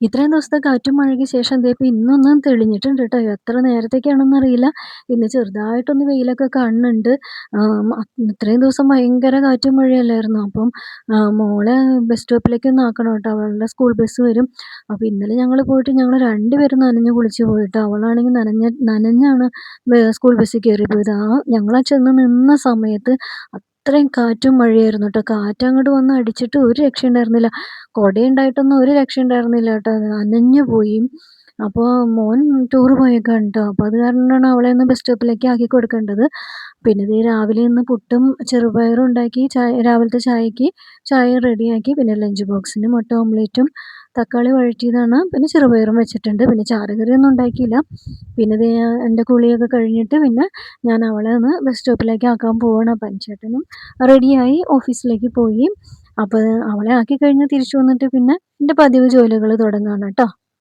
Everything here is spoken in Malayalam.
ഇത്രയും ദിവസത്തെ കാറ്റും മഴയ്ക്ക് ശേഷം ദേ ഇപ്പം ഇന്നൊന്ന് തെളിഞ്ഞിട്ടുണ്ട് ട്ടോ. എത്ര നേരത്തേക്കാണെന്നറിയില്ല. ഇന്ന് ചെറുതായിട്ടൊന്ന് വെയിലൊക്കെ കാണുന്നുണ്ട്. ഇത്രയും ദിവസം ഭയങ്കര കാറ്റും മഴയല്ലായിരുന്നോ. അപ്പം മോളെ ബസ് സ്റ്റോപ്പിലേക്കൊന്ന് ആക്കണം ട്ടോ. അവളുടെ സ്കൂൾ ബസ് വരും. അപ്പൊ ഇന്നലെ ഞങ്ങള് 2 പേരും നനഞ്ഞ് കുളിച്ച് പോയിട്ടോ. അവളാണെങ്കി നനഞ്ഞാണ് സ്കൂൾ ബസ്സിൽ കയറി പോയത്. ഞങ്ങളാ ചെന്ന് നിന്ന സമയത്ത് അത്രയും കാറ്റും മഴയായിരുന്നു ട്ടോ. കാറ്റങ്ങോട്ട് വന്ന് അടിച്ചിട്ട് ഒരു രക്ഷയുണ്ടായിരുന്നില്ല. കൊടയുണ്ടായിട്ടൊന്നും ഒരു രക്ഷയുണ്ടായിരുന്നില്ല ട്ടോ. നനഞ്ഞു പോയി. അപ്പൊ മോൻ ടൂറ് പോയേക്കാണ് ട്ടോ. അപ്പൊ അത് കാരണമാണ് അവളെ ഒന്ന് ബസ് സ്റ്റോപ്പിലേക്ക് ആക്കി കൊടുക്കേണ്ടത്. പിന്നെ ദേ രാവിലെ ഇന്ന് പുട്ടും ചെറുപയറും ഉണ്ടാക്കി. രാവിലത്തെ ചായക്ക് ചായ റെഡിയാക്കി. പിന്നെ ലഞ്ച് ബോക്സിന് മുട്ട ഓംലെറ്റും തക്കാളി വഴറ്റിയതാണ്. പിന്നെ ചെറുപയറും വെച്ചിട്ടുണ്ട്. പിന്നെ ചാറുകറിയൊന്നും ഉണ്ടാക്കിയില്ല. പിന്നെ ദേ എൻ്റെ കുളിയൊക്കെ കഴിഞ്ഞിട്ട് പിന്നെ ഞാൻ അവളെ ഒന്ന് ബസ് സ്റ്റോപ്പിലേക്ക് ആക്കാൻ പോവാണ്. അപ്പം ചേട്ടനും റെഡിയായി ഓഫീസിലേക്ക് പോയി. അപ്പൊ അവളെ ആക്കി കഴിഞ്ഞ് തിരിച്ചു വന്നിട്ട് പിന്നെ എൻ്റെ പതിവ് ജോലികൾ തുടങ്ങാണ് ട്ടോ.